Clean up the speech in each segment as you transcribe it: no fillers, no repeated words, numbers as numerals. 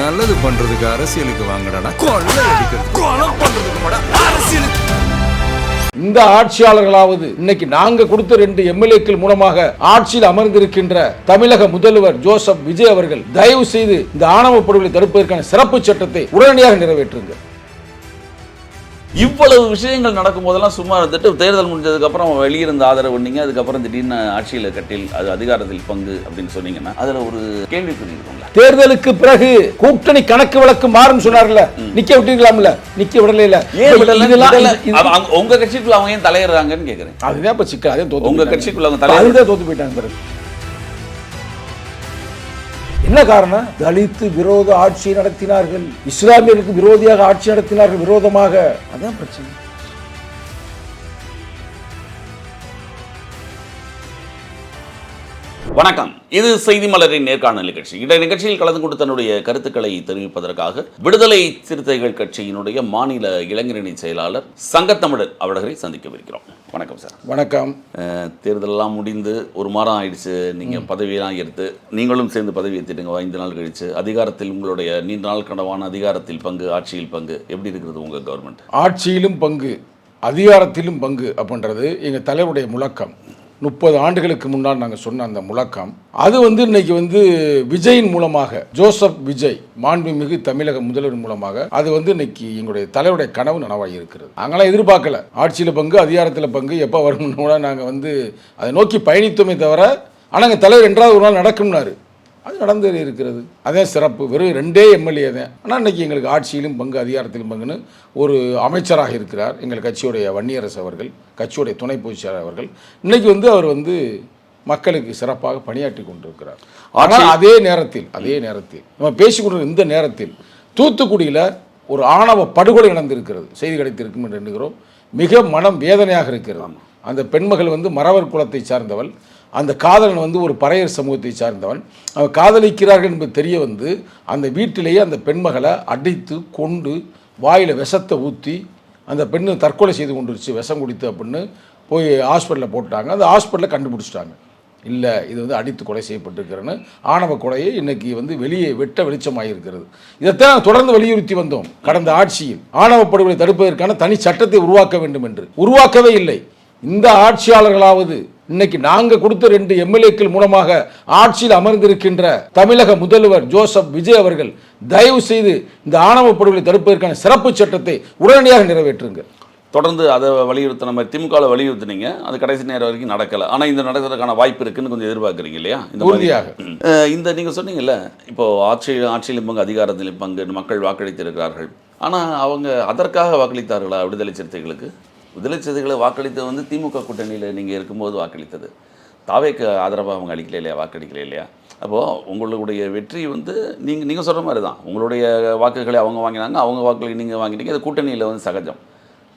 நல்லது பண்றதுக்கு அரசியலுக்கு வாங்கடா, கொலை அடிக்கிறது கொலை பண்றதுக்கு அரசியலுக்கு. இந்த ஆட்சியாளர்களாவது இன்னைக்கு நாங்க கொடுத்த 2 எம்எல்ஏக்கள் மூலமாக ஆட்சியில் அமர்ந்திருக்கின்ற தமிழக முதல்வர் ஜோசப் விஜய் அவர்கள் தயவு செய்து இந்த ஆணவ படுகொலை தடுப்பதற்கான சிறப்பு சட்டத்தை உடனடியாக நிறைவேற்றுங்க. இவ்வளவு விஷயங்கள் நடக்கும் போதெல்லாம் சும்மா இருந்துட்டு தேர்தல் முடிஞ்சதுக்கு அப்புறம் வெளியிருந்த ஆதரவு பண்ணீங்க, அதுக்கப்புறம் திடீர்னு ஆட்சியில் கட்டில் அது அதிகாரத்தில் பங்கு அப்படின்னு சொன்னீங்கன்னா அதுல ஒரு கேள்விக்குறி இருக்குங்களா? தேர்தலுக்கு பிறகு கூட்டணி கணக்கு வழக்கு மாறும் சொன்னார்ல, நிக்க விட்டீங்களாம்ல, நிக்க விடல. ஏன் உங்க கட்சிக்குள்ள அவங்க ஏன் தலையிடுறாங்கன்னு கேக்குறேன். அதுதான் இப்ப சிக்கல். அதே தோத்து உங்க கட்சிக்குள்ள அவங்க தலையிட தோத்து போயிட்டாங்க. பிறகு என்ன காரணம்? தலித்து விரோத ஆட்சி நடத்தினார்கள், இஸ்லாமியர்களுக்கு விரோதியாக ஆட்சி நடத்தினார்கள், விரோதமாக. அதான் பிரச்சனை. வணக்கம், இது செய்தி மலரின் நேர்காணல் நிகழ்ச்சி. இந்த நிகழ்ச்சியில் கலந்து கொண்டு தன்னுடைய கருத்துக்களை தெரிவிப்பதற்காக விடுதலை சிறுத்தைகள் கட்சியினுடைய மாநில இளைஞரணி செயலாளர் சங்கத்தமிழர் அவர்களை சந்திக்கவிருக்கிறோம். வணக்கம் சார். வணக்கம். தேர்தலெல்லாம் முடிந்து ஒரு மாதம் ஆயிடுச்சு, நீங்கள் பதவியெல்லாம் எடுத்து நீங்களும் சேர்ந்து பதவி ஏற்றிட்டுங்க 5 நாள் கழிச்சு. அதிகாரத்தில் உங்களுடைய நீண்ட நாள் கனவான அதிகாரத்தில் பங்கு, ஆட்சியில் பங்கு எப்படி இருக்கிறது உங்கள் கவர்மெண்ட்? ஆட்சியிலும் பங்கு, அதிகாரத்திலும் பங்கு அப்படின்றது எங்கள் தலைவருடைய முழக்கம். 30 ஆண்டுகளுக்கு முன்னால் நாங்கள் சொன்ன அந்த முழக்கம், அது இன்னைக்கு விஜயின் மூலமாக, ஜோசப் விஜய் மாண்புமிகு தமிழக முதல்வர் மூலமாக அது இன்னைக்கு எங்களுடைய தலைவருடைய கனவு நனவாகி இருக்கிறது. நாங்களாம் எதிர்பார்க்கல ஆட்சியில் பங்கு, அதிகாரத்தில் பங்கு எப்போ வரும்னு கூட நாங்கள் அதை நோக்கி பயணித்தோமே தவிர, ஆனால் எங்கள் தலைவர் என்றாவது ஒரு நாள் நடக்கும்னாரு. அது நடந்து இருக்கிறது. அதே சிறப்பு. வெறும் 2 எம்எல்ஏ தான். ஆனால் இன்றைக்கி எங்களுக்கு ஆட்சியிலும் பங்கு, அதிகாரத்திலும் பங்குன்னு ஒரு அமைச்சராக இருக்கிறார் எங்கள் கட்சியுடைய வன்னியரசு அவர்கள், கட்சியுடைய துணை பொதுச் செயலாளர் அவர்கள். இன்றைக்கி அவர் மக்களுக்கு சிறப்பாக பணியாற்றி கொண்டிருக்கிறார். ஆனால் அதே நேரத்தில் நம்ம பேசிக்கொண்டிருக்கிற இந்த நேரத்தில் தூத்துக்குடியில் ஒரு ஆணவ படுகொலை நடந்திருக்கிறது, செய்தி கிடைத்திருக்கும் என்று எண்ணுகிறோம். மிக மனம் வேதனையாக இருக்கிறது. அந்த பெண்மகள் மறவர் குலத்தை சார்ந்தவள், அந்த காதலன் ஒரு பறையர் சமூகத்தை சார்ந்தவன். அவன் காதலிக்கிறார்கள் என்பது தெரிய அந்த வீட்டிலேயே அந்த பெண்மகளை அடித்து கொண்டு வாயில் விஷத்தை ஊற்றி அந்த பெண்ணு தற்கொலை செய்து கொண்டுருச்சு, விஷம் குடித்து அப்படின்னு போய் ஹாஸ்பிட்டலில் போட்டாங்க. அந்த ஹாஸ்பிட்டலில் கண்டுபிடிச்சிட்டாங்க, இல்லை இது அடித்து கொலை செய்யப்பட்டிருக்கிறேன்னு. ஆணவ கொலையை இன்றைக்கி வெளியே வெளிச்சமாக இருக்கிறது. இதைத்தான் தொடர்ந்து வலியுறுத்தி வந்தோம் கடந்த ஆட்சியில். ஆணவ படுகொலை தடுப்பதற்கான தனி சட்டத்தை உருவாக்க வேண்டும் என்று. உருவாக்கவே இல்லை. இந்த ஆட்சியாளர்களாவது இன்னைக்கு நாங்க கொடுத்த 2 எம்எல்ஏக்கள் மூலமாக ஆட்சியில் அமர்ந்திருக்கின்ற தமிழக முதல்வர் ஜோசப் விஜய் அவர்கள் தயவு செய்து இந்த ஆணவ படுகொலை தடுப்பதற்கான சிறப்பு சட்டத்தை உடனடியாக நிறைவேற்றுங்க. தொடர்ந்து அதை வலியுறுத்தின மாதிரி திமுகவில் வலியுறுத்தினீங்க, அது கடைசி நேரம் வரைக்கும் நடக்கலை. ஆனால் இந்த நடக்கிறதுக்கான வாய்ப்பு இருக்குன்னு கொஞ்சம் எதிர்பார்க்குறீங்க இல்லையா? இந்த உறுதியாக இந்த நீங்கள் சொன்னீங்கல்ல, இப்போது ஆட்சியிலும் பங்கு, அதிகாரத்திலும் பங்கு மக்கள் வாக்களித்திருக்கிறார்கள். ஆனால் அவங்க அதற்காக வாக்களித்தார்களா? விடுதலை சிறுத்தைகளுக்கு விடுதலை சிறுத்தைகளை வாக்களித்தது திமுக கூட்டணியில் நீங்கள் இருக்கும்போது வாக்களித்தது. தாவேக்கு ஆதரவாக அவங்க அளிக்கல இல்லையா, வாக்களிக்கல இல்லையா? அப்போது உங்களுடைய வெற்றி நீங்கள் சொல்கிற மாதிரி தான். உங்களுடைய வாக்குகளை அவங்க வாங்கினாங்க, அவங்க வாக்குகளை நீங்கள் வாங்கிட்டீங்க. அது கூட்டணியில் சகஜம்.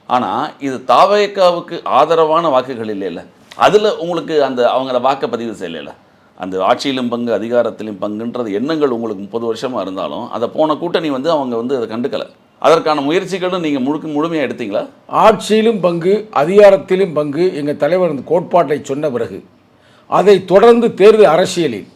ஆனால் இது தாவேக்காவுக்கு ஆதரவான வாக்குகள் இல்லைல்ல, அதில் உங்களுக்கு அவங்கள வாக்கை பதிவு செய்யலைல்ல. அந்த ஆட்சியிலும் பங்கு, அதிகாரத்திலும் பங்குன்றது எண்ணங்கள் உங்களுக்கு 30 வருஷமாக இருந்தாலும் அதை போன கூட்டணி அவங்க அதை கண்டுக்கலை. அதற்கான முயற்சிகளும் நீங்கள் முழுமையாக எடுத்தீங்களா? ஆட்சியிலும் பங்கு, அதிகாரத்திலும் பங்கு எங்கள் தலைவர் கோட்பாட்டை சொன்ன பிறகு அதை தொடர்ந்து தேர்தல் அரசியலில்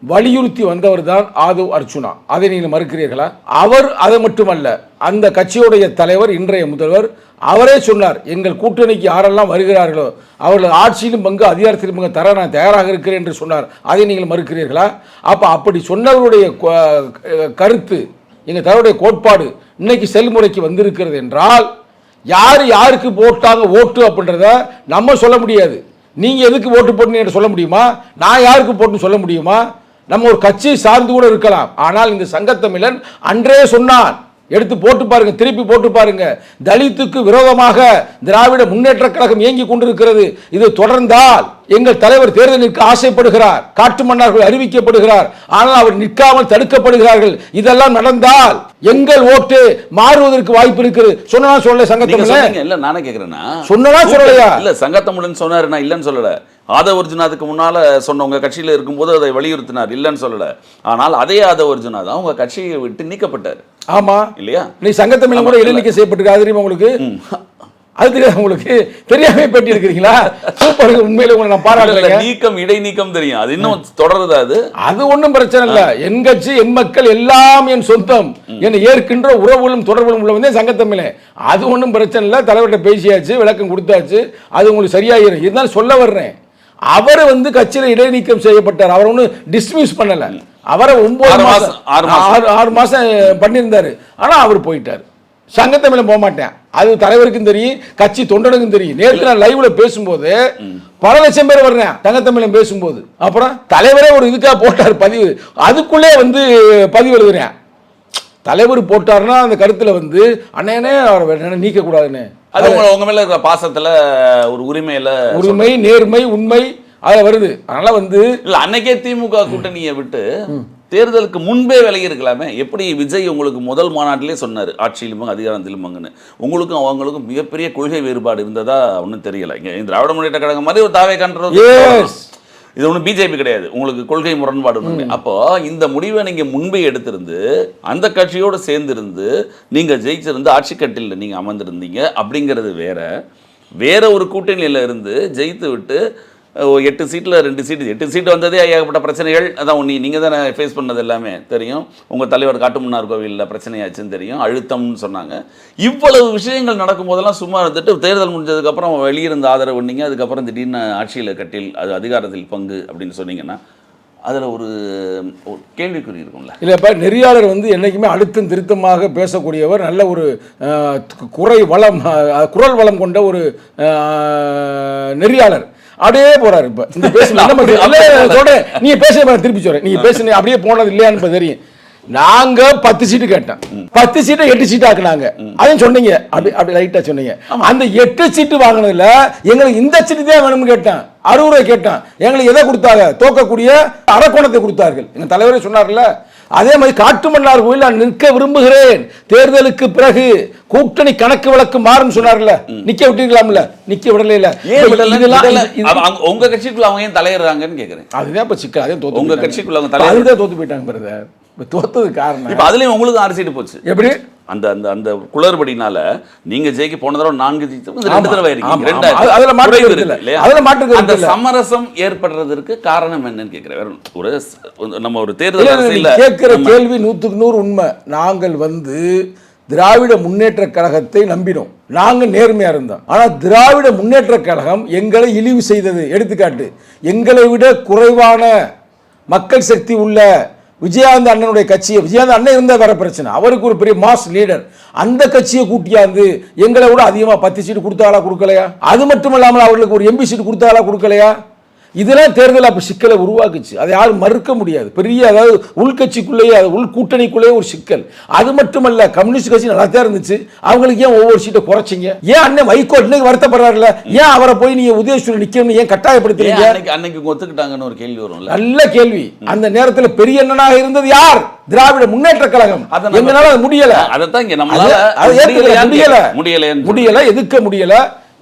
வலியுறுத்தி வந்தவர் தான் ஆதவ் அர்ச்சுனா. அதை நீங்கள் மறுக்கிறீர்களா? அவர் அதை மட்டுமல்ல, அந்த கட்சியுடைய தலைவர் இன்றைய முதல்வர் அவரே சொன்னார், எங்கள் கூட்டணிக்கு யாரெல்லாம் வருகிறார்களோ அவர்கள் ஆட்சியிலும் பங்கு, அதிகாரத்திலும் பங்கு தர நான் தயாராக இருக்கிறேன் என்று சொன்னார். அதை நீங்கள் மறுக்கிறீர்களா? அப்படி சொன்னவருடைய கருத்து, எங்கள் தலைவருடைய கோட்பாடு இன்னைக்கு செயல்முறைக்கு வந்திருக்கிறது என்றால், யார் யாருக்கு போட்டாங்க ஓட்டு அப்படின்றத நம்ம சொல்ல முடியாது. நீங்கள் எதுக்கு ஓட்டு போட்டுன்னு சொல்ல முடியுமா? நான் யாருக்கு போட்டுன்னு சொல்ல முடியுமா? நம்ம ஒரு கட்சியை சார்ந்து கூட இருக்கலாம். ஆனால் இந்த சங்கத்தமிழன் அன்றே சொன்னான், எடுத்து போட்டு பாருங்க, திருப்பி போட்டு பாருங்க, தலித்துக்கு விரோதமாக திராவிட முன்னேற்ற கழகம் இயங்கி கொண்டிருக்கிறது. இது தொடர்ந்தால் எங்கள் தலைவர் தேர்தல் நிற்க ஆசைப்படுகிறார், காட்டு மன்னார்கள் அறிவிக்கப்படுகிறார், ஆனால் அவர் நிற்காமல் தடுக்கப்படுகிறார்கள். இதெல்லாம் நடந்தால் எங்கள் ஓட்டு மாறுவதற்கு வாய்ப்பு இருக்குது. சொன்னா சொல்ல சங்கத்தமிழன் இல்ல, நானே கேக்குறேன்னா சொன்னா சொல்லலையா? இல்ல, சங்கத்தமிழன் சொன்னாரு, நான் இல்லைன்னு சொல்லல. ஆதவ அர்ஜுனாவுக்கு முன்னால சொன்ன உங்க கட்சியில இருக்கும்போது அதை வலியுறுத்தினார், இல்லைன்னு சொல்லல. ஆனால் அதே ஆதவ அர்ஜுனா தான் உங்க கட்சியை விட்டு நீக்கப்பட்டார். ஆமா இல்லையா? நீ சங்கத்தமிழன் கூட இடைநீக்கம் செய்யப்பட்டிருக்க, அது தெரியுமா உங்களுக்கு? அது தெரியாது உங்களுக்கு? தெரியாம பேட்டி எடுக்கிறீங்களா? சூப்பர், உண்மையில உங்களை நான் பாராட்டுறேன். நீக்கம் இடை நீக்கம் தெரியும், அது இன்னும் தொடருது. அது ஒன்றும் பிரச்சனை இல்லை. என் கட்சி என் மக்கள் எல்லாம் என் சொந்தம், என்னை ஏற்கின்ற உறவுகளும் தொடர்புகளும் உள்ளவங்க சங்கத்தமிழே. அது ஒன்றும் பிரச்சனை இல்லை. தலைவர்கிட்ட பேசியாச்சு, விளக்கம் கொடுத்தாச்சு, அது உங்களுக்கு சரியாயிரும். இருந்தாலும் சொல்ல வர்றேன், அவர் கட்சியில் இடைநீக்கம் செய்யப்பட்டார். அவர் ஒன்றும் டிஸ்மிஸ் பண்ணல. அவரை 6 மாசம் பண்ணியிருந்தாரு. ஆனா அவர் போயிட்டார். சங்கத்தமிழ போக மாட்டேன், அது தலைவருக்கும் தெரியும், கட்சி தொண்டனுக்கும் தெரியும். நேற்று நான் லைவ்ல பேசும்போது பல லட்சம் பேர் வர்றேன் சங்கத்தமிழன் பேசும்போது. அப்புறம் தலைவரே ஒரு இதுக்காக போட்டார் பதிவு, அதுக்குள்ளே பதிவு எழுதுறேன். தலைவர் போட்டாருன்னா அந்த கருத்துல அண்ணனே அவரை நீக்க கூடாதுன்னு, அது உங்க மேல இருக்கிற பாசத்துல ஒரு உரிமை, நேர்மை, உண்மை அது வருது. அதனால இல்ல அன்னைக்கே திமுக கூட்டணியை விட்டு தேர்தலுக்கு முன்பே விலகி இருக்கலாமே. எப்படி விஜய் உங்களுக்கு முதல் மாநாட்டிலே சொன்னார், ஆட்சியிலும் அதிகாரத்திலும் பங்குன்னு. உங்களுக்கும் அவங்களுக்கும் மிகப்பெரிய கொள்கை வேறுபாடு இருந்ததா ஒன்றும் தெரியல. இங்கே திராவிட முன்னேற்ற கழகம் மாதிரி ஒரு தாவே கண்றது, இது ஒன்றும் பிஜேபி கிடையாது. உங்களுக்கு கொள்கை முரண்பாடு ஒன்று. அப்போ இந்த முடிவை நீங்க முன்பே எடுத்திருந்து அந்த கட்சியோடு சேர்ந்திருந்து நீங்க ஜெயிச்சிருந்து ஆட்சி கட்டில் நீங்க அமர்ந்திருந்தீங்க அப்படிங்கிறது வேற ஒரு கூட்டணியில இருந்து ஜெயித்து விட்டு 8 சீட்டில் 2 சீட்டு, 8 சீட்டு வந்ததே ஏகப்பட்ட பிரச்சனைகள். அதான் நீங்கள் தானே ஃபேஸ் பண்ணது எல்லாமே தெரியும். உங்கள் தலைவர் காட்டுமன்னார் கோவிலில் பிரச்சனையாச்சுன்னு தெரியும், அழுத்தம்னு சொன்னாங்க. இவ்வளவு விஷயங்கள் நடக்கும் போதெல்லாம் சும்மா இருந்துட்டு தேர்தல் முடிஞ்சதுக்கப்புறம் வெளியிருந்த ஆதரவு பண்ணீங்க, அதுக்கப்புறம் திடீர்னு ஆட்சியில் கட்டில், அது அதிகாரத்தில் பங்கு அப்படின்னு சொன்னீங்கன்னா அதில் ஒரு கேள்விக்குறி இருக்கும்ல. இல்லை, இப்போ நெறியாளர் என்றைக்குமே அழுத்தம் திருத்தமாக பேசக்கூடியவர், நல்ல ஒரு குரல் வளம் கொண்ட ஒரு நெறியாளர். அப்படியே போறாரு. இப்ப இந்த சொல்றேன், நீங்க பேசுற திருப்பி சொல்றேன், நீங்க பேசுன அப்படியே போனது இல்லையான்னு தெரியும். நாங்க 10 சீட்டு கேட்டோம், 10 சீட்டை 8 சீட்டு ஆக்குனாங்க. அதையும் சொன்னீங்க, அப்படி லைட்டா சொன்னீங்க. அந்த 8 சீட்டு வாங்கினதுல எங்களுக்கு இந்த சீட்டு தான் வேணும்னு கேட்டேன், 60 ரூபாய் கேட்டேன். எங்களுக்கு எதை கொடுத்தாங்க? தோக்கக்கூடிய அரக்கோணத்தை கொடுத்தார்கள். எங்க தலைவரே சொன்னார்ல. அதே மாதிரி காட்டுமன்னார் கோயில் நான் நிற்க விரும்புகிறேன், தேர்தலுக்கு பிறகு கூட்டணி கணக்கு வழக்கு மாறும் சொன்னார்ல. நிக்க விட்டுக்கலாம்ல, நிக்க விடல. உங்க கட்சிக்குள்ள அவங்க ஏன் தலையிடுறாங்கன்னு கேக்குறேன். அதுதான் இப்ப சிக்கல். அதே தோத்து, உங்க கட்சிக்குள்ள அவங்க தலையிட்டு தோத்து போயிட்டாங்க பிரதர். தோத்தது காரணம் இப்ப அதுலயும் உங்களுக்கு 6 சீட்டு போச்சு. எப்படி? அந்த அந்த அந்த குளறுபடினால நீங்க ஜெயிக்க போன தடவை 4 சீட்டு, 2 தடவை இருக்கீங்க. அந்த சமரசம் ஏற்படுறதுக்கு காரணம் என்னன்னு கேட்கிறேன். ஒரு நம்ம ஒரு தேர்தல் அரசியல்ல கேட்கிற கேள்வி 100க்கு 100 உண்மை. நாங்கள் திராவிட முன்னேற்ற கழகத்தை நம்பினோம், நாங்க நேர்மையா இருந்தோம். ஆனா திராவிட முன்னேற்ற கழகம் எங்களை இழிவு செய்தது. எடுத்துக்காட்டு, எங்களை விட குறைவான மக்கள் சக்தி உள்ள விஜயகாந்த் அண்ணனுடைய கட்சியை, விஜயகாந்த் அண்ணன் இருந்தா வேற பிரச்சனை, அவருக்கு ஒரு பெரிய மாஸ் லீடர், அந்த கட்சியை கூட்டியாந்து எங்களை விட அதிகமா 10 சீட்டு கொடுத்தாலா கொடுக்கலையா? அது மட்டும் இல்லாமல் அவர்களுக்கு ஒரு எம்பி சீட்டு கொடுத்தாலா கொடுக்கலையா? இதெல்லாம் தேர்தல் அப்ப சிக்கலை உருவாக்குச்சு. அதை யாரும் மறுக்க முடியாது. பெரிய, அதாவது உள்கட்சிக்குள்ளேயே, உள் கூட்டணிக்குள்ளேயே ஒரு சிக்கல். அது மட்டுமல்ல, கம்யூனிஸ்ட் கட்சி நல்லா தான் இருந்துச்சு, அவங்களுக்கு ஏன் ஒவ்வொரு சீட்டை குறைச்சிங்க? ஏன் அண்ணன் வைகோ இன்னைக்கு வருத்தப்படுறாருல, ஏன் அவரை போய் நீங்க உதயசூரியன் நிக்கணும்னு ஏன் கட்டாயப்படுத்துறீங்க? அன்னைக்கு ஒத்துக்கிட்டாங்கன்னு ஒரு கேள்வி வரும். நல்ல கேள்வி. அந்த நேரத்தில் பெரிய அண்ணனாக இருந்தது யார்? திராவிட முன்னேற்ற கழகம். எங்களால முடியல, அதைத்தான் முடியல, எதிர்க்க முடியல.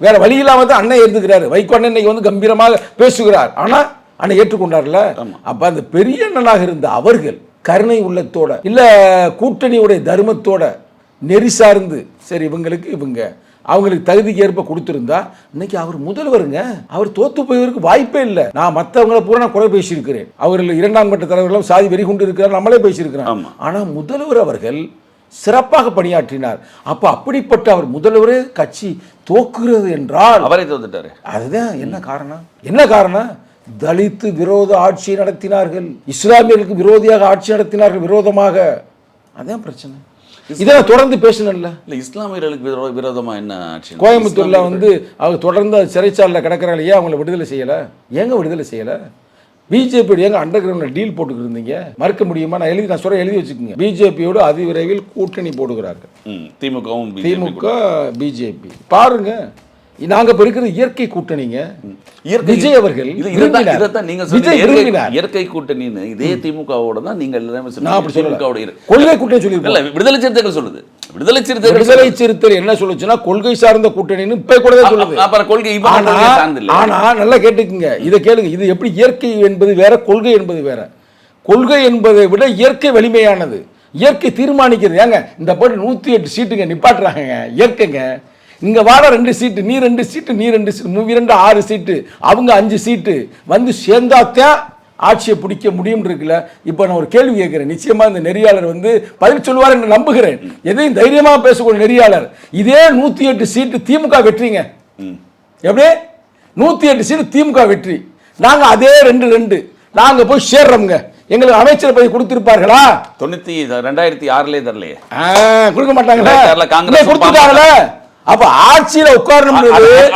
வேற வழி இல்லாம தான் அண்ணன் ஏற்றுக்கிறாரு. வைகோ அண்ணன் இன்னைக்கு கம்பீரமாக பேசுகிறார். ஆனா அண்ணன் ஏற்றுக்கொண்டார்ல. அப்ப அந்த பெரிய அண்ணனாக இருந்த அவர்கள் கருணை உள்ளத்தோட, இல்ல கூட்டணியுடைய தர்மத்தோட நெறி சார்ந்து, சரி இவங்களுக்கு அவங்களுக்கு தகுதிக்கு ஏற்ப கொடுத்திருந்தா இன்னைக்கு அவர் முதல்வருங்க. அவர் தோத்து போயவருக்கு வாய்ப்பே இல்லை. நான் மற்றவங்களை பூரா நான் குறை பேசியிருக்கிறேன். அவர்கள் 2ஆம் கட்ட தலைவர்களும் சாதி வெறி கொண்டு இருக்கிறார், நம்மளே பேசியிருக்கிறோம். ஆனா முதல்வர் அவர்கள் சிறப்பாக பணியாற்றினார். அப்ப அப்படிப்பட்ட அவர் முதல்வரே கட்சி தோக்குகிறது என்றால் அவரே தோத்துட்டாரு. அதுதான் என்ன காரணம்? என்ன காரணம்? தலித்து விரோத ஆட்சி நடத்தினார்கள், இஸ்லாமியர்களுக்கு விரோதியாக ஆட்சி நடத்தினார்கள், விரோதமாக. அதான் பிரச்சனை. இதெல்லாம் தொடர்ந்து பேசணும்ல. இஸ்லாமியர்களுக்கு விரோதமா என்ன ஆட்சி? கோயம்புத்தூர்ல அவங்க தொடர்ந்து சிறைச்சாலையில் கிடக்கிறாங்க. ஏன் அவங்களை விடுதலை செய்யல? ஏங்க விடுதலை செய்யல? பிஜேபி எங்க அண்டர் கிரவுண்ட்ல டீல் போட்டுக்கிட்டு இருந்தீங்க, மறுக்க முடியுமா? நான் சொல்ற எழுதி வச்சுக்கோங்க. பிஜேபியோடு அதிவிரைவில் கூட்டணி போடுகிறார்கள். திமுக பிஜேபி பாருங்க. நாங்க இருக்கிறது இயற்கை கூட்டணிங்க. விஜய் அவர்கள் இயற்கை கூட்டணின்னு இதே திமுகவோட தான் நீங்க கொள்கை கூட்டணி சொல்லி விடுதலை சிறுத்தைகள் சொல்லுது. விடுதலை சிறுத்தைகள் என்ன சொல்லுச்சுன்னா கொள்கை சார்ந்த கூட்டணின்னு இப்ப கூட சொல்லுது. ஆனா நல்லா கேட்டுக்குங்க, இதை கேளுங்க. இது எப்படி? இயற்கை என்பது வேற, கொள்கை என்பது வேற. கொள்கை என்பதை விட இயற்கை வலிமையானது. இயற்கை தீர்மானிக்கிறது. ஏங்க இந்த போட்டு 108 சீட்டுங்க நிப்பாட்டுறாங்க. இயற்கைங்க இங்க வாட 2 சீட்டு, நீ 2 சீட்டு, நீ 2 சீட்டு, 2 6 சீட்டு, அவங்க 5 சீட்டு வந்து சேர்ந்தாத்தான் ஆட்சியை பிடிக்க முடியும் இருக்குல்ல. இப்போ நான் ஒரு கேள்வி கேட்கிறேன், நிச்சயமா இந்த நெறியாளர் வந்து பதில் சொல்லுவார் என்று நம்புகிறேன். எதையும் தைரியமாக பேசக்கூடிய நெறியாளர். இதே 108 சீட்டு திமுக வெற்றிங்க. எப்படி 108 சீட்டு திமுக வெற்றி, நாங்க அதே 2 நாங்க போய் சேர்றோம்ங்க. எங்களுக்கு அமைச்சர் பதவி கொடுத்திருப்பார்களா? 2006 தரலையே, கொடுக்க மாட்டாங்களா? காங்கிரஸ் கொடுத்துட்டாங்களே. அப்ப ஆட்சியில உட்காரணும்.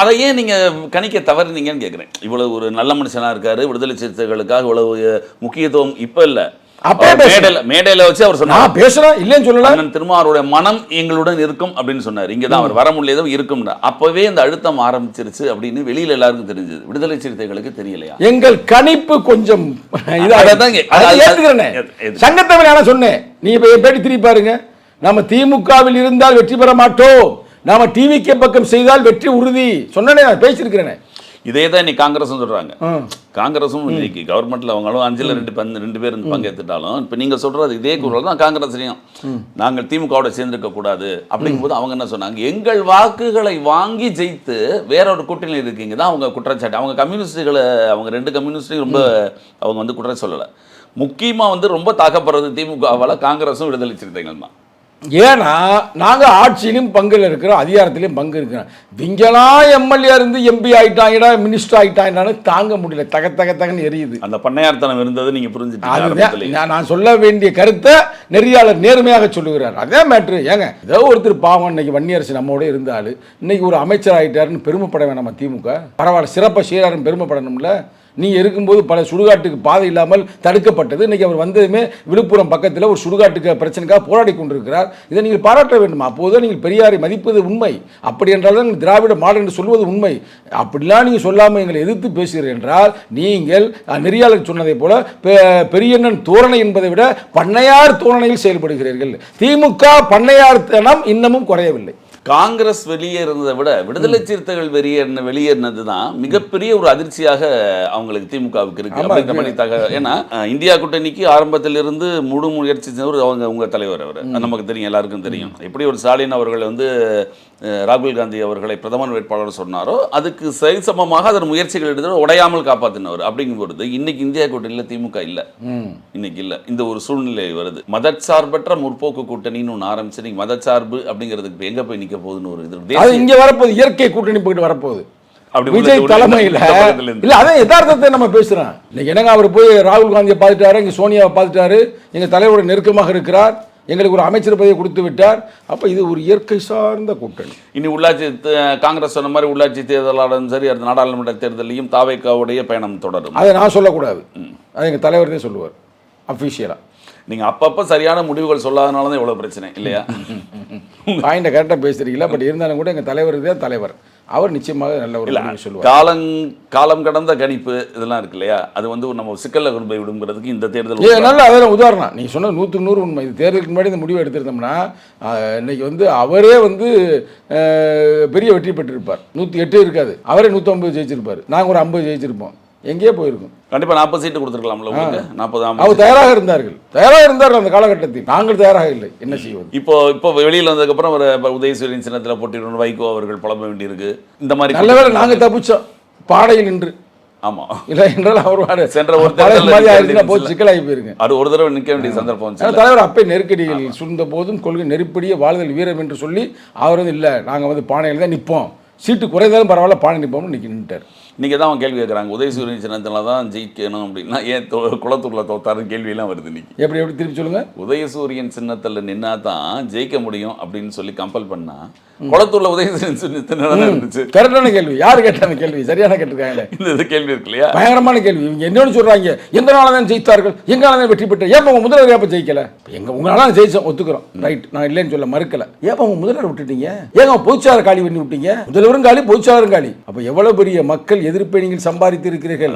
அதை ஏன் நீங்க கணிக்க தவறுனீங்கன்னு கேக்குறேன். இவ்வளவு ஒரு நல்ல மனுஷனா இருக்காரு, விடுதலை சிறுத்தைகளுக்காக இவ்வளவு முக்கியத்துவம் இப்ப இல்ல, மேடையில வச்சு அவர் சொன்னார், பேசுறோம் இல்லைன்னு சொல்லல, திருமாவருடைய மனம் எங்களுடன் இருக்கும் அப்படின்னு சொன்னார். இங்கதான் அவர் வர முடியாத இருக்கும். அப்பவே இந்த அழுத்தம் ஆரம்பிச்சிருச்சு அப்படின்னு வெளியில எல்லாருக்கும் தெரிஞ்சது, விடுதலை சிறுத்தைகளுக்கு தெரியலையா? எங்கள் கணிப்பு கொஞ்சம் சங்கத்தவன் சொன்னேன். நீ இப்ப பேட்டி திருப்பி பாருங்க. நம்ம திமுகவில் இருந்தால் வெற்றி பெற மாட்டோம், நாம டிவிக்கு பக்கம் செய்தால் வெற்றி உறுதி சொன்னேன், நான் பேசியிருக்கிறேன். இதே தான் இன்னைக்கு காங்கிரஸும் சொல்றாங்க. காங்கிரஸும் இன்னைக்கு கவர்மெண்ட்ல அவங்களும் 5ல் 2 பேர் பங்கேற்றுட்டாலும் இப்போ நீங்க சொல்றது இதே குரல் தான் காங்கிரஸ்லையும், நாங்கள் திமுகவோட சேர்ந்திருக்க கூடாது அப்படிங்கும்போது அவங்க என்ன சொன்னாங்க, எங்கள் வாக்குகளை வாங்கி ஜெயித்து வேற ஒரு கூட்டணியில் இருக்கீங்க தான் அவங்க குற்றச்சாட்டு. அவங்க கம்யூனிஸ்டுகளை, அவங்க 2 கம்யூனிஸ்டையும் ரொம்ப அவங்க வந்து குற்றம் சொல்லலை. முக்கியமா வந்து ரொம்ப தாக்கப்படுறது திமுகவால் காங்கிரஸும் விடுதலை சிறுத்தைகள் தான். ஏன்னா நாங்க ஆட்சியிலும் பங்குல இருக்கிறோம், அதிகாரத்திலையும் பங்கு இருக்கிறோம். இங்கெல்லாம் எம்எல்ஏ இருந்து எம்பி ஆயிட்டாங்கடா, மினிஸ்டர் ஆயிட்டாங்கன்னு தாங்க முடியல, தகன்னு எரியுது. அந்த பண்ணையார்த்தனம் இருந்தது நீங்க புரிஞ்சுட்டீங்க. நான் சொல்ல வேண்டிய கருத்தை நெறியாளர் நேர்மையாக சொல்லுகிறார். அதே மேட்ரு. ஏங்க ஏதோ ஒருத்தர் பாவம் இன்னைக்கு வன்னியரசு நம்மோட இருந்தாலும் இன்னைக்கு ஒரு அமைச்சர் ஆயிட்டாருன்னு பெருமைப்பட வேணாமா? திமுக பரவாயில்ல, சிறப்பாக செய்யறாருன்னு பெருமைப்படணும்ல. நீங்கள் இருக்கும்போது பல சுடுகாட்டுக்கு பாதை இல்லாமல் தடுக்கப்பட்டது. இன்றைக்கி அவர் வந்ததுமே விழுப்புரம் பக்கத்தில் ஒரு சுடுகாட்டுக்கு பிரச்சனைக்காக போராடி கொண்டிருக்கிறார். இதை நீங்கள் பாராட்ட வேண்டுமா? அப்போது நீங்கள் பெரியாரை மதிப்பது உண்மை, அப்படி என்றால் தான் திராவிட மாடல் என்று சொல்வது உண்மை. அப்படிலாம் நீங்கள் சொல்லாமல் எங்களை எதிர்த்து பேசுகிறீர்கள் என்றால் நீங்கள் நெறியாளர் சொன்னதை போல பெரியண்ணன் தோரணை என்பதை விட பண்ணையார் தோரணையில் செயல்படுகிறீர்கள். திமுக பண்ணையார் தனம் இன்னமும் குறையவில்லை. காங்கிரஸ் வெளியேறதை விட விடுதலை சிறுத்தைகள் வெளியேறினது தான் மிகப்பெரிய ஒரு அதிர்ச்சியாக அவங்களுக்கு திமுகவுக்கு இருக்கு அப்படின்ற மாதிரி ஏன்னா இந்தியா கூட்டணிக்கு ஆரம்பத்திலிருந்து முழு முயற்சி செஞ்சவர் அவங்க உங்க தலைவர், அவர் நமக்கு தெரியும், எல்லாருக்கும் தெரியும். எப்படி ஒரு ஸ்டாலின் அவர்கள் வந்து ராகுல் காந்தி அவர்களை பிரதமர் வேட்பாளர் சொன்னாரோ அதுக்கு சரிசமமாக அதன் முயற்சிகள் எடுத்து உடையாமல் காப்பாற்றினவர். அப்படிங்கும்போது இன்னைக்கு இந்தியா கூட்டணியில் திமுக இல்லை, இன்னைக்கு இல்லை. இந்த ஒரு சூழ்நிலை வருது. மதச்சார்பற்ற முற்போக்கு கூட்டணின்னு ஒன்று ஆரம்பிச்சு நீங்க மதச்சார்பு அப்படிங்கிறதுக்கு எங்க போய் நிக்க போகுதுன்னு ஒரு இது இங்க வரப்போகுது. இயற்கை கூட்டணி போயிட்டு வரப்போகுது விஜய் தலைமையில். இல்ல அதான் யதார்த்தத்தை நம்ம பேசுறோம். இன்னைக்கு என்னங்க அவர் போய் ராகுல் காந்தியை பார்த்துட்டாரு, இங்க சோனியாவை பார்த்துட்டாரு, எங்க தலைவரோட நெருக்கமாக இருக்கிறார், எங்களுக்கு ஒரு அமைச்சர் பதவியை கொடுத்து விட்டார். அப்ப இது ஒரு இயற்கை சார்ந்த கூட்டணி. இனி உள்ளாட்சி காங்கிரஸ் சொன்ன மாதிரி உள்ளாட்சி தேர்தலாலும் சரி, அடுத்த நாடாளுமன்ற தேர்தலையும் தாவேக்காவுடைய பயணம் தொடரும். அதை நான் சொல்லக்கூடாது, அது எங்க தலைவர் தான் சொல்லுவார் அஃபிஷியலா. நீங்க அப்பப்ப சரியான முடிவுகள் சொல்லாதனால தான் இவ்வளவு பிரச்சனை இல்லையா? பாயிண்ட கரெக்டாக பேசுறீங்களா? பட் இருந்தாலும் கூட எங்க தலைவர் தான் தலைவர், அவர் நிச்சயமாக நல்ல ஒரு சொல்லுவார். காலம் கடந்த கணிப்பு இதெல்லாம் இருக்கு இல்லையா, அது வந்து நம்ம சிக்கல்ல கொண்டு போய் விடுங்கிறதுக்கு இந்த தேர்தல் நல்ல அதெல்லாம் உதாரணம். நீங்க சொன்ன 100க்கு 100 உண்மை. இது தேர்தலுக்கு முன்னாடி இந்த முடிவு எடுத்திருந்தோம்னா இன்னைக்கு வந்து அவரே வந்து பெரிய வெற்றி பெற்றிருப்பார். 108 இருக்காது, அவரே 150 ஜெயிச்சிருப்பார், நாங்கள் ஒரு 50 ஜெயிச்சிருப்போம், எங்கேயே போயிருக்கும். கண்டிப்பா 40 சீட்டு கொடுத்துருக்கலாம்ல உங்களுக்கு. 40 அவர் தயாராக இருந்தார்கள் அந்த காலகட்டத்தில், நாங்கள் தயாராக இல்லை. என்ன செய்வது? இப்போ வெளியில் வந்ததுக்கு அப்புறம் உதயசூரியன் சின்னத்தில் போட்டியிடணும் வைகோ அவர்கள் புலம்ப வேண்டி இருக்கு. இந்த மாதிரி நல்ல வேளை நாங்கள் தப்பிச்சோம் பாடையில் நின்று. ஆமா, இல்லை என்றால் அவர் சென்ற ஒரு சிக்கலாகி போயிருங்க. அது ஒரு தடவை நிற்க வேண்டிய சந்தர்ப்பம். தலைவர் அப்பே நெருக்கடிகள் சூழ்ந்த போதும் கொள்கை நெருப்படியே வாழ்தல் வீரம் என்று சொல்லி அவர் வந்து இல்லை நாங்கள் வந்து பானையில் தான் நிற்போம், சீட்டு குறைந்தாலும் பரவாயில்ல பானை நிற்போம்னு நின்றுட்டார். இன்றைக்கி தான் அவன் கேள்வி கேட்குறாங்க, உதயசூரியன் சின்னத்தில் தான் ஜெயிக்கணும் அப்படின்னா ஏன் குளத்தூரில் தோத்தாருன்னு கேள்வியெல்லாம் வருது இன்னைக்கு. எப்படி திருப்பி சொல்லுங்கள். உதயசூரியன் சின்னத்தில் நின்னா தான் ஜெயிக்க முடியும் அப்படின்னு சொல்லி கம்பல் பண்ணா குளத்தூரில் உதயசூரியன் சின்னத்தில் இருந்துச்சு. கரெக்டான கேள்வி. யார் கேட்டான கேள்வி? சரியான கேட்டிருக்காங்க. இந்த கேள்வி இருக்கு இல்லையா, பயங்கரமான கேள்வி. இவங்க என்னன்னு சொல்கிறாங்க, எங்களால தான் ஜெயித்தார்கள், எங்களால தான் வெற்றி பெற்ற, ஏப்பா உங்க முதல்வர் ஏப்ப ஜெயிக்கல? உங்களால ஜெயிச்சோம், ஒத்துக்கிறோம், ரைட், நான் இல்லைன்னு சொல்ல மறுக்கல. ஏப்பா உங்க முதல்வர் விட்டுட்டீங்க, ஏங்க பொதுச்சாளர் காலி பண்ணி விட்டீங்க, முதல்வரும் காலி பொதுச்சாளரும் காலி. அப்ப எவ்வளவு பெரிய மக்கள் எதிர்ப்பை நீங்கள் சம்பாதித்து இருக்கிறீர்கள்.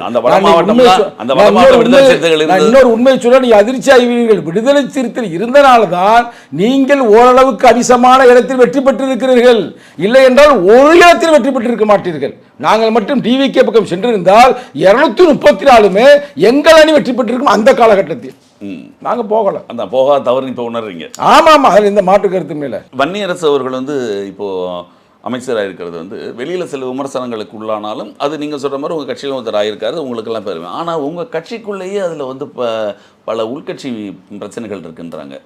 இன்னொரு உண்மை சொல்ல நீங்க அதிர்ச்சி ஆகிவீர்கள். விடுதலை சிறுத்தைகள் இருந்தனால தான் நீங்கள் ஓரளவுக்கு அரிசமான இடத்தில் வெற்றி பெற்றிருக்கிறீர்கள். இல்லை என்றால் ஒரு இடத்தில் வெற்றி பெற்றிருக்க மாட்டீர்கள். நாங்கள் மட்டும் டிவிகே பக்கம் சென்றிருந்தால் 234 எங்கள் அணி வெற்றி பெற்றிருக்கும். அந்த காலகட்டத்தில் நாங்க போகல, அந்த போகாத தவறு இப்ப உணர்றீங்க. ஆமா ஆமா, அதில் இந்த மாற்று கருத்து மேல வன்னியரசு அவர்கள் வந்து இப்போ அமைச்சராக இருக்கிறது வந்து வெளியில் சில விமர்சனங்களுக்கு உள்ளானாலும் அது நீங்கள் சொல்கிற மாதிரி உங்கள் கட்சியில் ஒருத்தர் ஆகியிருக்காரு, உங்களுக்கெல்லாம் பெருமை. ஆனால் உங்கள் கட்சிக்குள்ளேயே அதில் வந்து பல உள்கட்சி பிரச்சனைகள் இருக்குன்றாங்க.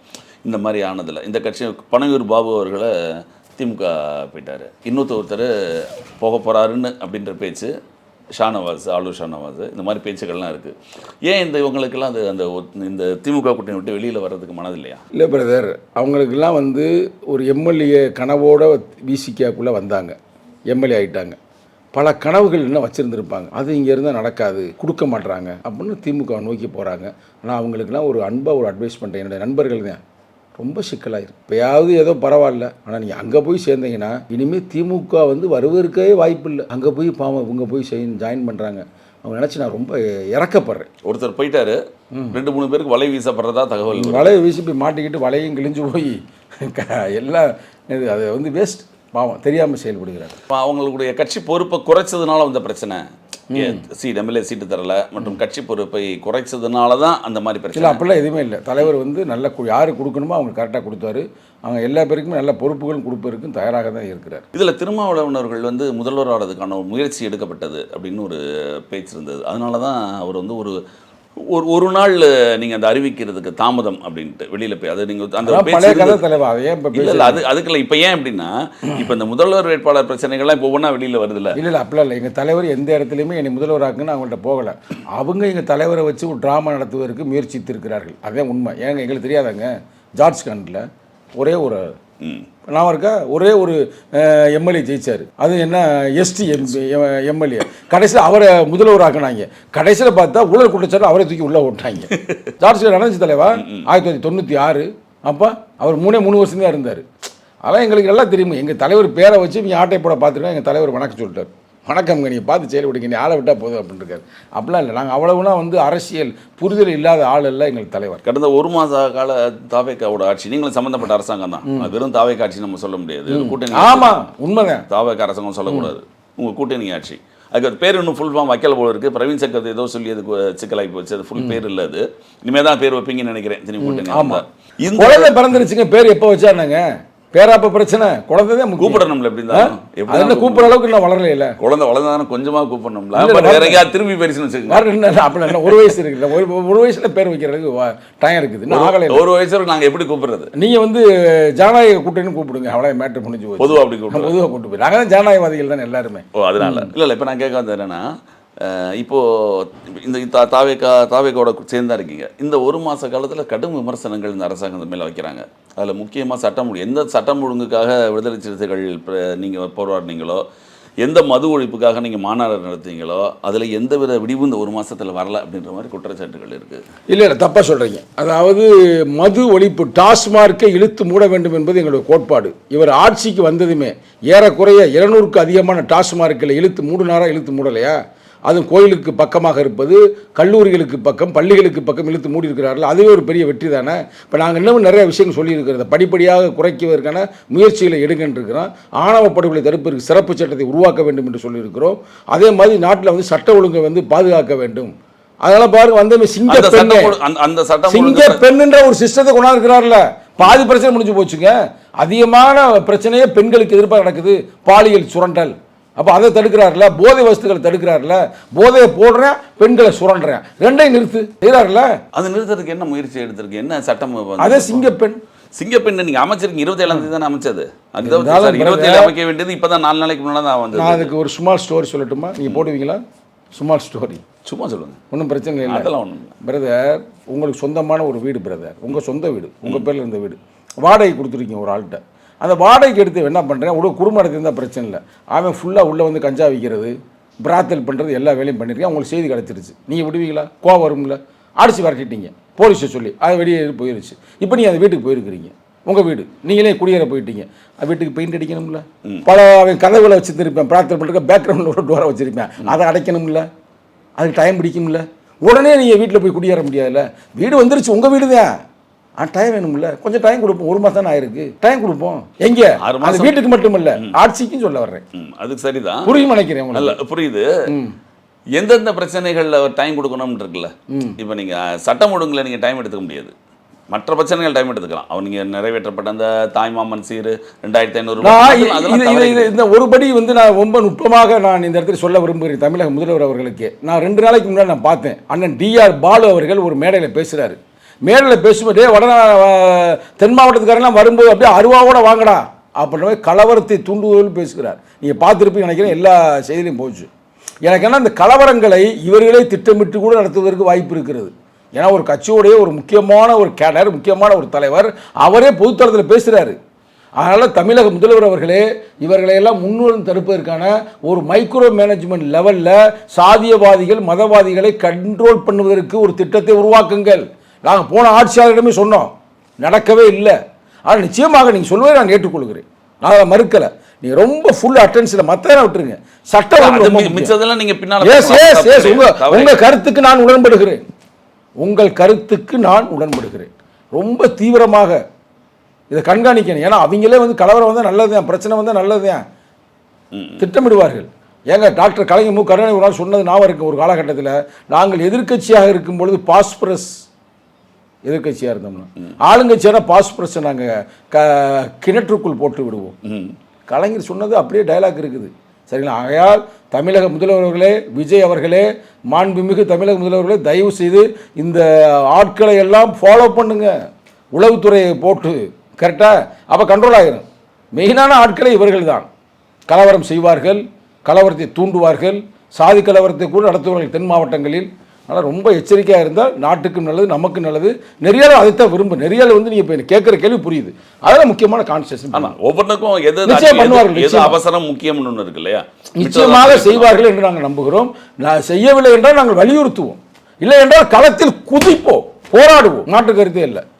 இந்த மாதிரி ஆனதில் இந்த கட்சி பனையூர் பாபு அவர்களை திமுக போயிட்டார், ஒருத்தர் போக போகிறாருன்னு அப்படின்ற பேச்சு, ஷானவாஸ், ஆளூர் ஷானவாஸ், இந்த மாதிரி பேச்சுக்கள்லாம் இருக்குது. ஏன் இவங்களுக்கெல்லாம் அது இந்த திமுக கூட்டணி விட்டு வெளியில் வர்றதுக்கு மனதில்லையா? இல்லை பிரதர், அவங்களுக்கெல்லாம் வந்து ஒரு எம்எல்ஏ கனவோட விசிகாக்குள்ளே வந்தாங்க, எம்எல்ஏ ஆகிட்டாங்க. பல கனவுகள் இன்னும் வச்சுருந்துருப்பாங்க, அது இங்கே இருந்தால் நடக்காது, கொடுக்க மாட்டுறாங்க அப்படின்னு திமுக நோக்கி போகிறாங்க. ஆனால் அவங்களுக்கெல்லாம் ஒரு அன்பாக ஒரு அட்வைஸ் பண்ணுறேன், என்னுடைய நண்பர்கள் தான் ரொம்ப சிக்கலாயிரும். இப்போயாவது ஏதோ பரவாயில்ல, ஆனால் நீங்கள் அங்கே போய் சேர்ந்தீங்கன்னா இனிமேல் திமுக வந்து வருவதற்கே வாய்ப்பு இல்லை. அங்கே போய் பாவம் இவங்க போய் ஜாயின் பண்ணுறாங்க. அவங்க நினச்சி நான் ரொம்ப இறக்கப்படுறேன். ஒருத்தர் போயிட்டாரு, 2-3 பேருக்கு வலை வீசப்படுறதா தகவல். வலையை வீசி போய் மாட்டிக்கிட்டு வலையும் கிழிஞ்சு போய் எல்லாம் அது வந்து வேஸ்ட். பாவம் தெரியாமல் செயல்படுகிறார். அவங்களுடைய கட்சி பொறுப்பை குறைச்சதுனால வந்த பிரச்சனை, எம்எல்ஏ சீட்டு தரல மற்றும் கட்சி பொறுப்பை குறைச்சதுனால தான் அந்த மாதிரி பிரச்சனை. அப்படிலாம் எதுவுமே இல்லை. தலைவர் வந்து நல்ல யாரு கொடுக்கணுமோ அவங்க கரெக்டாக கொடுத்தாரு. அவங்க எல்லா பேருக்குமே நல்ல பொறுப்புகளும் கொடுப்பதற்கும் தயாராக தான் இருக்கிறார். இதில் திருமாவளவனர்கள் வந்து முதல்வர் ஆகிறதுக்கான முயற்சி எடுக்கப்பட்டது அப்படின்னு ஒரு பேச்சு இருந்தது. அதனால தான் அவர் வந்து ஒரு நாள் நீங்கள் அந்த அறிவிக்கிறதுக்கு தாமதம் அப்படின்ட்டு வெளியில் போய் அது நீங்கள் அந்த இல்லை அதுக்குள்ள இப்போ ஏன் அப்படின்னா இப்போ இந்த முதல்வர் வேட்பாளர் பிரச்சனைகள்லாம் இப்போ ஒவ்வொன்றா வெளியில் வருதுல்ல. இல்லை அப்படிலாம் இல்லை. எங்கள் தலைவர் எந்த இடத்துலையுமே என்னை முதல்வராக்குன்னு அவங்கள்ட்ட போகலை. அவங்க எங்கள் தலைவரை வச்சு ஒரு ட்ராமா நடத்துவதற்கு முயற்சித்து இருக்கிறார்கள். அதுதான் உண்மை. ஏங்க எங்களுக்கு தெரியாதாங்க, ஜார்ஜ் காண்டில் ஒரே ஒரு நான் இருக்கா ஒரே ஒரு எம்எல்ஏ ஜெயிச்சார். அது என்ன எஸ்டி எம்எல்ஏ. கடைசியில் அவரை முதல்வராக்குனாங்க. கடைசியில் பார்த்தா ஊழல் குற்றச்சாட்டு அவரை தூக்கி உள்ளே விட்டாங்க. ஜார்ஜ் நடந்துச்சு தலைவா 1996. அப்போ அவர் 3 வருஷம் தான் இருந்தார். அதான் எங்களுக்கு எல்லாம் தெரியுமா. எங்கள் தலைவர் பேரை வச்சு இவங்க ஆட்டை போட பார்த்துருக்கோம். எங்கள் தலைவர் வணக்கம் சொல்லிட்டார். வணக்கம்ங்க, நீங்கள் பார்த்து செயல்படுங்க, நீ ஆளை விட்டால் போதும் அப்படின்னு இருக்காரு. அப்படிலாம் இல்லை. நாங்கள் அவ்வளவுனா வந்து அரசியல் புரிதல் இல்லாத ஆள் இல்லை எங்கள் தலைவர். கடந்த 1 மாத கால தாவேக்காவோட ஆட்சி, நீங்களும் சம்மந்தப்பட்ட அரசாங்கம் தான், வெறும் தாவேக்கா ஆட்சி நம்ம சொல்ல முடியாது. கூட்டணி ஆமாம் உண்மைதான், தாவேக்கா அரசாங்கம் சொல்லக்கூடாது, உங்கள் கூட்டணி ஆட்சி. அதுக்கு பேர் இன்னும் ஃபுல் ஃபார்ம் வைக்கல போல இருக்குது. பிரவீன் சக்கரவர்த்தி ஏதோ சொல்லி அது சிக்கலாகி போச்சு. அது ஃபுல் பேர் இல்லை. அது இனிமேல் தான் பேர் வைப்பீங்கன்னு நினைக்கிறேன். தினி கூட்டணி. ஆமாம், இந்த குழந்தை பிறந்துருச்சுங்க, பேர் எப்போ வச்சானாங்க? பேராப்ப பிரச்சனை, குழந்தைதான் கூப்பிடணும்ல. எப்படி இருந்தாலும் கூப்பிட அளவுக்கு இன்னும் வளரல. குழந்தை வளர்ந்தாலும் கொஞ்சமாக கூப்பிடணும்ல. வேற எங்கேயாவது திரும்பி பரிசுன்னு வச்சுக்கோங்க. அப்படி 1 வயசு இருக்குல்ல, ஒரு வயசுல பேர் வைக்கிறதுக்கு டைம் இருக்குது. ஒரு வயசுல நாங்கள் எப்படி கூப்பிடுறது? நீங்க வந்து ஜனநாயக கூட்டணின்னு கூப்பிடுங்க, அவ்வளோ மேட்ரு முடிஞ்சு போய் பொதுவாக அப்படி கூப்பிடுவோம். பொதுவாக கூப்பிட்டு போய் நாங்கள் தான் ஜனநாயகவாதிகள் தான் எல்லாருமே. அதனால இல்லை இப்போ நான் கேட்க வந்தது என்னன்னா, இப்போது இந்த தாவேக்கோட சேர்ந்தா இருக்கீங்க. இந்த 1 மாத காலத்தில் கடும் விமர்சனங்கள் இந்த அரசாங்கம் மேலே வைக்கிறாங்க. அதில் முக்கியமாக எந்த சட்டம் ஒழுங்குக்காக விடுதலை சிறுத்தைகள் நீங்கள் போராடினீங்களோ, எந்த மது ஒழிப்புக்காக நீங்கள் மாநாடு நடத்துறீங்களோ, அதில் எந்த வித விடிவும் இந்த 1 மாதத்தில் வரல அப்படின்ற மாதிரி குற்றச்சாட்டுகள் இருக்குது. இல்லை தப்பாக சொல்கிறீங்க. அதாவது மது ஒழிப்பு, டாஸ்மார்க்கை இழுத்து மூட வேண்டும் என்பது எங்களுடைய கோட்பாடு. இவர் ஆட்சிக்கு வந்ததுமே ஏறக்குறைய 200க்கு அதிகமான டாஸ்மார்க்கில் இழுத்து மூடலையா? அதுவும் கோயிலுக்கு பக்கமாக இருப்பது, கல்லூரிகளுக்கு பக்கம், பள்ளிகளுக்கு பக்கம் இழுத்து மூடி இருக்கிறார்கள். அதுவே ஒரு பெரிய வெற்றி தானே. இப்போ நாங்கள் இன்னமும் நிறைய விஷயங்கள் சொல்லியிருக்கிறத படிப்படியாக குறைக்குவதற்கான முயற்சிகளை எடுக்கின்றிருக்கிறோம். ஆணவ படுகொலை தடுப்பதற்கு சிறப்பு சட்டத்தை உருவாக்க வேண்டும் என்று சொல்லியிருக்கிறோம். அதே மாதிரி நாட்டில் வந்து சட்ட ஒழுங்கை வந்து பாதுகாக்க வேண்டும். அதனால் பாருங்க, வந்து சிங்கப்பெண்ணுன்ற ஒரு சிஸ்டத்தை கொண்டாந்துருக்கிறார்ல, பாதி பிரச்சனை முடிஞ்சு போச்சுங்க. அதிகமான பிரச்சனையே பெண்களுக்கு எதிர்ப்பாக நடக்குது, பாலியல் சுரண்டல். அப்போ அதை தடுக்கிறார்ல, போதை வஸ்துக்களை தடுக்கிறார்ல, போதையை போடுறேன், பெண்களை சுரண்டுறேன், ரெண்டையும் நிறுத்து செய்கிறார்ல. அது நிறுத்துறதுக்கு என்ன முயற்சி எடுத்திருக்கு? என்ன சட்டம்? அதே சிங்கப்பெண் நீங்கள் அமைச்சிருக்கீங்க. 27ஆம் தேதி தானே அமைச்சது. அதுதான் 27 அமைக்க வேண்டியது இப்போ தான் 4 நாளைக்கு முன்னாடி தான் வந்து. நான் அதுக்கு ஒரு ஸ்மால் ஸ்டோரி சொல்லட்டுமா? நீங்கள் போடுவீங்களா? ஸ்மால் ஸ்டோரி சும்மா சொல்லுங்கள், ஒன்றும் பிரச்சனை இல்லை. அதெல்லாம் ஒன்றும் இல்லை பிரதர். உங்களுக்கு சொந்தமான ஒரு வீடு பிரதர், உங்கள் சொந்த வீடு, உங்கள் பேரில் இருந்த வீடு வாடகை கொடுத்துருக்கீங்க ஒரு ஆள்கிட்ட. அந்த வாடகைக்கு எடுத்து என்ன பண்ணுறேன், குடும்பம் நடத்திருந்தால் பிரச்சனை இல்லை. அவன் ஃபுல்லாக உள்ளே வந்து கஞ்சா விற்கிறது, பிராத்தல் பண்ணுறது, எல்லா வேலையும் பண்ணியிருக்கேன். அவங்களுக்கு செய்தி கிடச்சிருச்சு. நீங்கள் விடுவீங்களா? கோவம் வரும்ல, அடிச்சு வரட்டிட்டீங்க போலீஸை சொல்லி, அது வெளியே போயிருச்சு. இப்போ நீங்கள் அந்த வீட்டுக்கு போயிருக்கிறீங்க, உங்கள் வீடு, நீங்களே குடியேற போயிட்டீங்க. வீட்டுக்கு பெயிண்ட் அடிக்கணும்ல, பல அவன் கதவுகளை வச்சுருப்பேன், பிரார்த்தனை பண்ணுறதுக்கு பேக்ரவுண்டில் ஒரு டோரை வச்சுருப்பேன், அதை அடைக்கணும்ல, அதுக்கு டைம் பிடிக்கும்ல. உடனே நீங்கள் வீட்டில் போய் குடியேற முடியாதுல்ல. வீடு வந்துருச்சு, உங்கள் வீடு தான், டைம் வேணும்ல, கொஞ்சம் டைம் கொடுப்போம். 1 மாதம் தானே ஆயிருக்கு, டைம் கொடுப்போம். எங்கே? அது வீட்டுக்கு மட்டும் இல்லை, ஆட்சிக்கும் சொல்ல வர்றேன். அதுக்கு சரிதான், புரியும் நினைக்கிறேன். நல்ல புரியுது. எந்தெந்த பிரச்சனைகளில் டைம் கொடுக்கணும்னு இருக்குல்ல. இப்போ நீங்கள் சட்டம் ஒழுங்குல நீங்கள் டைம் எடுத்துக்க முடியாது. மற்ற பிரச்சனைகள் டைம் எடுத்துக்கலாம். அவங்க நிறைவேற்றப்பட்ட அந்த தாய்மாமன் சீரு 2500 நான் இந்த ஒருபடி வந்து நான் ரொம்ப நுட்பமாக நான் இந்த இடத்துல சொல்ல விரும்புகிறேன் தமிழக முதல்வர் அவர்களுக்கு. நான் 2 நாளைக்கு முன்னாடி நான் பார்த்தேன், அண்ணன் டிஆர் பாலு அவர்கள் ஒரு மேடையில் பேசுகிறாரு. மேடையில் பேசும்போதே தென் மாவட்டத்துக்காரெல்லாம் வரும்போது அப்படியே அருவாவோட வாங்கடா அப்படின்ற மாதிரி கலவரத்தை தூண்டுவதில் பேசுகிறார். நீங்கள் பார்த்துருப்பீங்க நினைக்கிறேன், எல்லா செய்தியிலையும் போச்சு. எனக்கு என்ன இந்த கலவரங்களை இவர்களே திட்டமிட்டு கூட நடத்துவதற்கு வாய்ப்பு இருக்கிறது. ஏன்னா ஒரு கட்சியோடைய ஒரு முக்கியமான ஒரு கேடர், முக்கியமான ஒரு தலைவர் அவரே பொதுத்தளத்தில் பேசுகிறாரு. அதனால் தமிழக முதல்வர் அவர்களே இவர்களையெல்லாம் முன்னுடன் தடுப்பதற்கான ஒரு மைக்ரோ மேனேஜ்மெண்ட் லெவலில் சாதியவாதிகள் மதவாதிகளை கண்ட்ரோல் பண்ணுவதற்கு ஒரு திட்டத்தை உருவாக்குங்கள். நாங்கள் போன ஆட்சியாளரிடமே சொன்னோம், நடக்கவே இல்லை. ஆனால் நிச்சயமாக நீங்கள் சொல்வதை நான் ஏற்றுக்கொள்கிறேன், நான் அதை மறுக்கலை. நீங்க ரொம்ப ஃபுல் அட்டென்ஷன்ல மத்தன விட்டுருங்க. சட்டம் மிச்சதெல்லாம் நீங்க பின்னால உங்க கருத்துக்கு நான் உடன்படுகிறேன், உங்கள் கருத்துக்கு நான் உடன்படுகிறேன். ரொம்ப தீவிரமாக இதை கண்காணிக்கணும். ஏன்னா அவங்களே வந்து கலவரம் வந்தால் நல்லதுதான், பிரச்சனை வந்தால் நல்லதுதான் திட்டமிடுவார்கள். ஏங்க டாக்டர் கலைஞர் மு கருணாநிதி ஒரு நாள் சொன்னது ஞாபகம் இருக்கு. ஒரு காலகட்டத்தில் நாங்கள் எதிர்கட்சியாக இருக்கும் பொழுது பாஸ்பரஸ் எதிர்கட்சியாக இருந்தோம்னா, ஆளுங்கட்சியான பாஸ்பரஸை நாங்கள் கிணற்றுக்குள் போட்டு விடுவோம். கலைஞர் சொன்னது அப்படியே டயலாக் இருக்குது. சரிங்களா? ஆகையால் தமிழக முதல்வர்களே, விஜய் அவர்களே, மாண்புமிகு தமிழக முதல்வர்களே, தயவு செய்து இந்த ஆட்களை எல்லாம் ஃபாலோ பண்ணுங்க. உளவுத்துறையை போட்டு கரெக்டாக அப்போ கண்ட்ரோல் ஆகிடும். மெயினான ஆட்களை இவர்கள் தான் கலவரம் செய்வார்கள், கலவரத்தை தூண்டுவார்கள், சாதி கலவரத்தை கூட நடத்துவார்கள் தென் மாவட்டங்களில். ஆனால் ரொம்ப எச்சரிக்கையாக இருந்தால் நாட்டுக்கும் நல்லது, நமக்கு நல்லது. நெறியால் அதைத்தான் விரும்பு. நெறியால் வந்து நீங்கள் இப்போ கேட்குற கேள்வி புரியுது. அதெல்லாம் முக்கியமான கான்சியஸ். ஒவ்வொருத்தருக்கும் எது பண்ணுவார்கள், அவசரம் முக்கியம்னு ஒன்று இருக்கு இல்லையா, நிச்சயமாக செய்வார்கள் என்று நாங்கள் நம்புகிறோம். நான் செய்யவில்லை என்றால் நாங்கள் வலியுறுத்துவோம், இல்லை என்றால் களத்தில் குதிப்போம், போராடுவோம். மாற்று கருத்தே இல்லை.